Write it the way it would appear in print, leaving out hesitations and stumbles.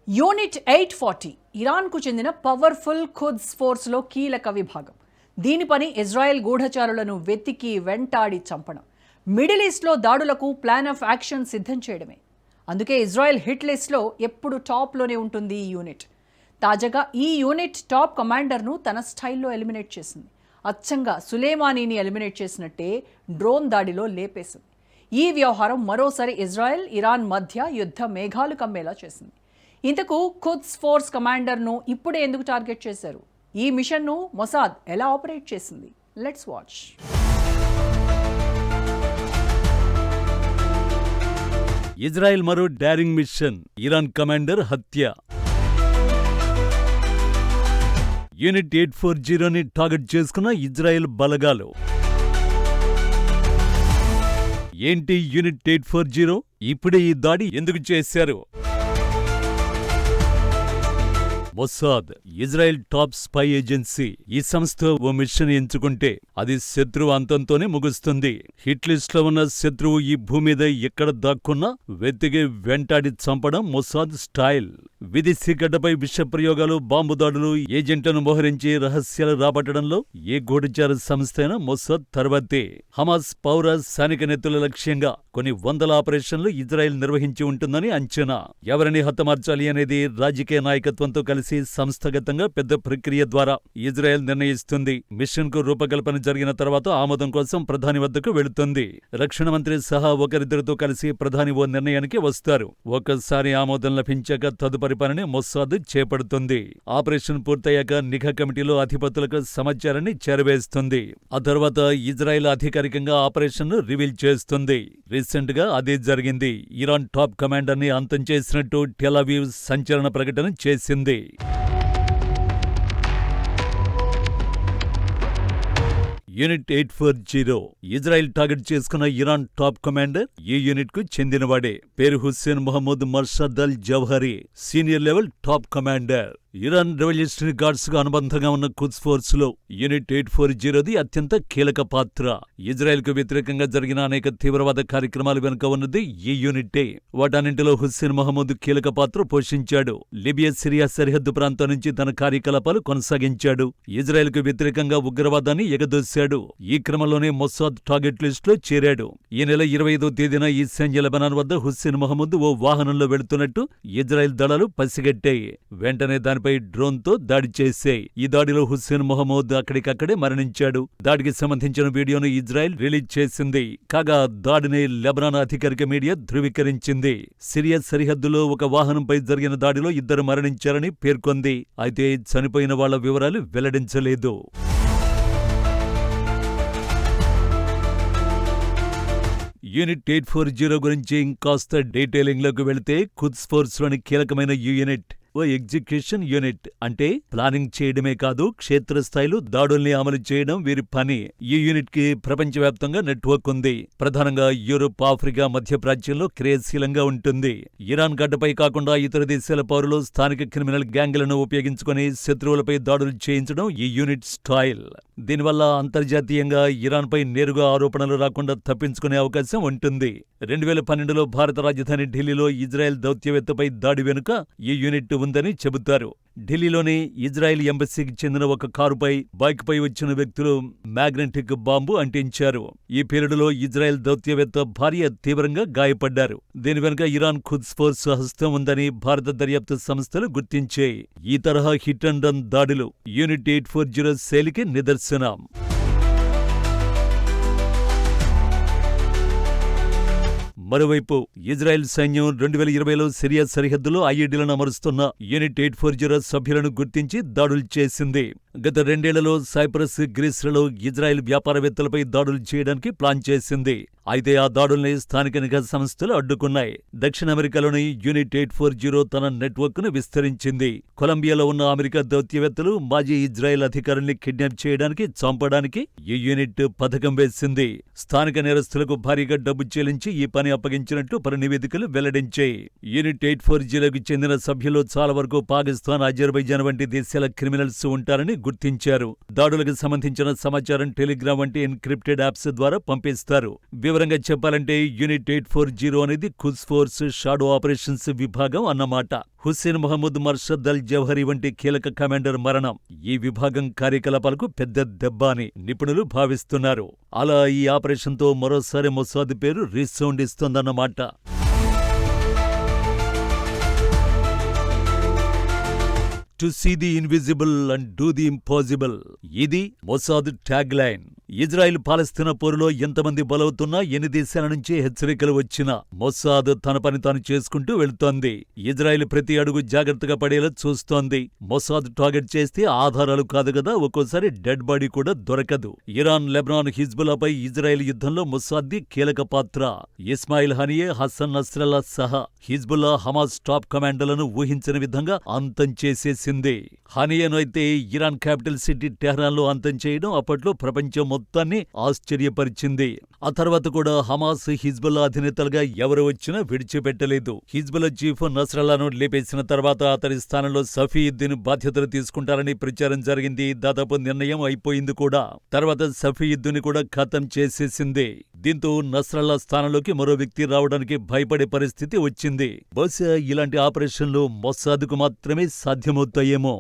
Unit 840 ఇరాన్కు చెందిన powerful ఖుద్స్ ఫోర్స్లో కీలక విభాగం. దీని పని ఇజ్రాయెల్ గూఢచారులను వెతికి వెంటాడి చంపడం, మిడిల్ ఈస్ట్లో దాడులకు ప్లాన్ ఆఫ్ యాక్షన్ సిద్ధం చేయడమే. అందుకే ఇజ్రాయెల్ హిట్ లిస్ట్లో ఎప్పుడు టాప్లోనే ఉంటుంది ఈ యూనిట్. తాజాగా ఈ యూనిట్ టాప్ కమాండర్ను తన స్టైల్లో ఎలిమినేట్ చేసింది. అచ్చంగా సులేమానీని ఎలిమినేట్ చేసినట్టే డ్రోన్ దాడిలో లేపేసింది. ఈ వ్యవహారం మరోసారి ఇజ్రాయెల్ ఇరాన్ మధ్య యుద్ధ మేఘాలు కమ్మేలా చేసింది. ఇంతకు ఖుద్స్ ఫోర్స్ కమాండర్ను ఇప్పుడే ఎందుకు టార్గెట్ చేశారు? ఈ మిషన్ను మొసాద్ ఎలా ఆపరేట్ చేసింది? Let's watch. ఇజ్రాయెల్ మరో డేరింగ్ మిషన్, ఇరాన్ కమాండర్ హత్య. యూనిట్ 840ని టార్గెట్ చేసుకున్న ఇజ్రాయెల్ బలగాలు. ఏంటి యూనిట్ 840? ఇప్పుడే ఈ దాడి ఎందుకు చేశారు? Mossad, Israel top spy agency. ఈ సంస్థ ఓ మిషన్ ఎంచుకుంటే అది శత్రువు అంతంతోనే ముగుస్తుంది. హిట్ లిస్ట్ లో ఉన్న శత్రువు ఈ భూమి మీద ఎక్కడ దాక్కున్నా వెతికి వెంటాడి చంపడం మొసాద్ స్టైల్. విదేశీ గడ్డపై విష ప్రయోగాలు, బాంబు దాడులు, ఏజెంట్లను మోహరించి రహస్యాలు రాబట్టడంలో ఏ గూఢచార సంస్థ అయినా మొసాద్ తర్వాతే. హమాస్ పౌర సైనిక నేతల లక్ష్యంగా కొన్ని వందల ఆపరేషన్లు ఇజ్రాయెల్ నిర్వహించి ఉంటుందని అంచనా. ఎవరిని హతమార్చాలి అనేది రాజకీయ నాయకత్వంతో కలిసి సంస్థాగతంగా పెద్ద ప్రక్రియ ద్వారా ఇజ్రాయెల్ నిర్ణయిస్తుంది. మిషన్ కు రూపకల్పన జరిగిన తర్వాత ఆమోదం కోసం ప్రధాని వద్దకు వెళుతుంది. రక్షణ మంత్రి సహా ఒకరిద్దరితో కలిసి ప్రధాని ఓ నిర్ణయానికి వస్తారు. ఒక్కసారి ఆమోదం లభించాక తదుపరి పనిని మొసాద్ చేపడుతుంది. ఆపరేషన్ పూర్తయ్యాక నిఘా కమిటీలో అధిపతులకు సమాచారాన్ని చేరవేస్తుంది. ఆ తర్వాత ఇజ్రాయెల్ అధికారికంగా ఆపరేషన్ ను రివీల్ చేస్తుంది. రీసెంట్ గా అదే జరిగింది. ఇరాన్ టాప్ కమాండర్ ని అంతం చేసినట్టు టెల్ అవీవ్ సంచలన ప్రకటన చేసింది. యూనిట్ 840 ఇజ్రాయెల్ టార్గెట్ చేసుకున్న ఇరాన్ టాప్ కమాండర్ ఈ యూనిట్ కు చెందినవాడే. పేరు Hussein Mohammed Murshad al Jawahiri, senior level top commander. Iran revolutionary guards కు అనుబంధంగా ఉన్న ఖుద్స్ ఫోర్స్ లో యూనిట్ 840ది అత్యంత కీలక పాత్ర. ఇజ్రాయెల్ కు వ్యతిరేకంగా జరిగిన అనేక తీవ్రవాద కార్యక్రమాలు వెనుక ఉన్నది ఈ యూనిట్టే. వాటన్నింటిలో హుస్సేన్ మహమూద్ కీలక పాత్ర పోషించాడు. లిబియా, సిరియా సరిహద్దు ప్రాంతం నుంచి తన కార్యకలాపాలు కొనసాగించాడు. ఇజ్రాయెల్ కు వ్యతిరేకంగా ఉగ్రవాదాన్ని ఎగదోశాడు. ఈ క్రమంలోనే మొసాద్ టార్గెట్ లిస్ట్ లో చేరాడు. ఈ నెల 25వ తేదీన ఈశాన్య లెబనాన్ వద్ద హుస్సేన్ మహమూద్ ఓ వాహనంలో వెళుతున్నట్టు ఇజ్రాయెల్ దళాలు పసిగట్టాయి. వెంటనే దానిపై డ్రోన్ తో దాడి చేశాయి. ఈ దాడిలో హుస్సేన్ మొహమ్మద్ అక్కడికక్కడే మరణించాడు. దాడికి సంబంధించిన వీడియోను ఇజ్రాయెల్ రిలీజ్ చేసింది. కాగా దాడిని లెబనాన్ అధికారిక మీడియా ధృవీకరించింది. సిరియా సరిహద్దులో ఒక వాహనంపై జరిగిన దాడిలో 2 మరణించారని పేర్కొంది. అయితే చనిపోయిన వాళ్ల వివరాలు వెల్లడించలేదు. యూనిట్ 840 గురించి ఇంకాస్త డీటెయిలింగ్ లోకి వెళితే ఖుద్స్ ఫోర్స్ లోని కీలకమైన ఈ యూనిట్ ఓ ఎగ్జిక్యూషన్ యూనిట్. అంటే ప్లానింగ్ చేయడమే కాదు, క్షేత్రస్థాయిలో దాడుల్ని అమలు చేయడం వీరి పని. ఈ యూనిట్ కి ప్రపంచవ్యాప్తంగా నెట్వర్క్ ఉంది. ప్రధానంగా యూరోప్, ఆఫ్రికా, మధ్యప్రాచ్యంలో క్రియాశీలంగా ఉంటుంది. ఇరాన్ గడ్డపై కాకుండా ఇతర దేశాల పౌరులు, స్థానిక క్రిమినల్ గ్యాంగులను ఉపయోగించుకుని శత్రువులపై దాడులు చేయించడం ఈ యూనిట్ స్టైల్. దీనివల్ల అంతర్జాతీయంగా ఇరాన్పై నేరుగా ఆరోపణలు రాకుండా తప్పించుకునే అవకాశం ఉంటుంది. 2012లో భారత రాజధాని ఢిల్లీలో ఇజ్రాయెల్ దౌత్యవేత్తపై దాడి వెనుక ఈ యూనిట్ ఉందని చెబుతారు. ఢిల్లీలోని ఇజ్రాయెల్ ఎంబసీకి చెందిన ఒక కారుపై బైక్పై వచ్చిన వ్యక్తులు మ్యాగ్నెటిక్ బాంబు అంటించారు. ఈ పీరియడ్లో ఇజ్రాయెల్ దౌత్యవేత్త భార్య తీవ్రంగా గాయపడ్డారు. దీని వెనుక ఇరాన్ ఖుద్స్ ఫోర్స్ హస్తం ఉందని భారత దర్యాప్తు సంస్థలు గుర్తించాయి. ఈ తరహా హిట్ అండ్ రన్ దాడులు యూనిట్ 840 శైలికి నిదర్శనం. మరోవైపు ఇజ్రాయెల్ సైన్యం 2020లో సిరియా సరిహద్దులో ఐఈడీలను అమరుస్తున్న యూనిట్ 840 సభ్యులను గుర్తించి దాడులు చేసింది. గత 2 ఏళ్లలో సైప్రస్, గ్రీస్లలో ఇజ్రాయెల్ వ్యాపారవేత్తలపై దాడులు చేయడానికి ప్లాన్ చేసింది. అయితే ఆ దాడుల్ని స్థానిక నిఘా సంస్థలు అడ్డుకున్నాయి. దక్షిణ అమెరికాలోని యూనిట్ 840 తన నెట్వర్క్ ను విస్తరించింది. కొలంబియాలో ఉన్న అమెరికా దౌత్యవేత్తలు, మాజీ ఇజ్రాయెల్ అధికారుల్ని కిడ్నాప్ చేయడానికి, చంపడానికి ఈ యూనిట్ పథకం వేసింది. స్థానిక నేరస్తులకు భారీగా డబ్బు చెల్లించి ఈ పని అప్పగించినట్టు పలు నివేదికలు వెల్లడించాయి. యూనిట్ 840కు చెందిన సభ్యులు చాలా వరకు పాకిస్తాన్, అజర్బైజాన్ వంటి దేశాల క్రిమినల్స్ ఉంటారని గుర్తించారు. దాడులకు సంబంధించిన సమాచారం టెలిగ్రామ్ వంటి ఎన్క్రిప్టెడ్ యాప్స్ ద్వారా పంపిస్తారు. వివరంగా చెప్పాలంటే యూనిట్ 840 అనేది ఖుద్స్ ఫోర్స్ షాడో ఆపరేషన్స్ విభాగం అన్నమాట. హుస్సేన్ మహమూద్ మర్షద్ అల్ జవహరి వంటి కీలక కమాండర్ మరణం ఈ విభాగం కార్యకలాపాలకు పెద్ద దెబ్బ అని నిపుణులు భావిస్తున్నారు. అలా ఈ ఆపరేషన్తో మరోసారి మొసాద్ పేరు రీసౌండ్ ఇస్తోందన్నమాట. To see the invisible and do the impossible ఇది Mossad tag line. Israel Palestine పోరులో ఎంతమంది బలవుతున్నా ఎన్ని దేశాల నుంచి హెచ్చరికలు వచ్చినా మొసాద్ తన పని తాను చేసుకుంటూ వెళుతోంది. ఇజ్రాయెల్ ప్రతి అడుగు జాగ్రత్తగా పడేలా చూస్తోంది. మొసాద్ టార్గెట్ చేస్తే ఆధారాలు కాదు కదా, ఒక్కోసారి డెడ్ బాడీ కూడా దొరకదు. ఇరాన్, లెబనాన్, హిజ్బుల్లాపై ఇజ్రాయెల్ యుద్ధంలో మొసాద్ది కీలక పాత్ర. ఇస్మాయిల్ హనియే, హసన్ నస్రల్లా సహా హిజ్బుల్లా, హమాస్ టాప్ కమాండర్లను ఊహించని విధంగా అంతం చేసేసింది. హనియేను అయితే ఇరాన్ క్యాపిటల్ సిటీ టెహ్రాన్లో అంతం చేయడం అప్పట్లో ప్రపంచం మొత్తాన్ని ఆశ్చర్యపరిచింది. ఆ తర్వాత కూడా హమాస్, హిజ్బుల్లా అధినేతలుగా ఎవరు వచ్చినా విడిచిపెట్టలేదు. హిజ్బుల్లా చీఫ్ నస్రల్లాను లేపేసిన తర్వాత అతని స్థానంలో సఫీయుద్దీన్ బాధ్యతలు తీసుకుంటారని ప్రచారం జరిగింది. దాదాపు నిర్ణయం అయిపోయింది కూడా. తర్వాత సఫీయుద్దీన్ కూడా ఖతం చేసేసింది. దీంతో నస్రల్లా స్థానంలోకి మరో వ్యక్తి రావడానికి భయపడే పరిస్థితి వచ్చింది. బహుశా ఇలాంటి ఆపరేషన్లు మొసాద్కు మాత్రమే సాధ్యమవుతాయేమో.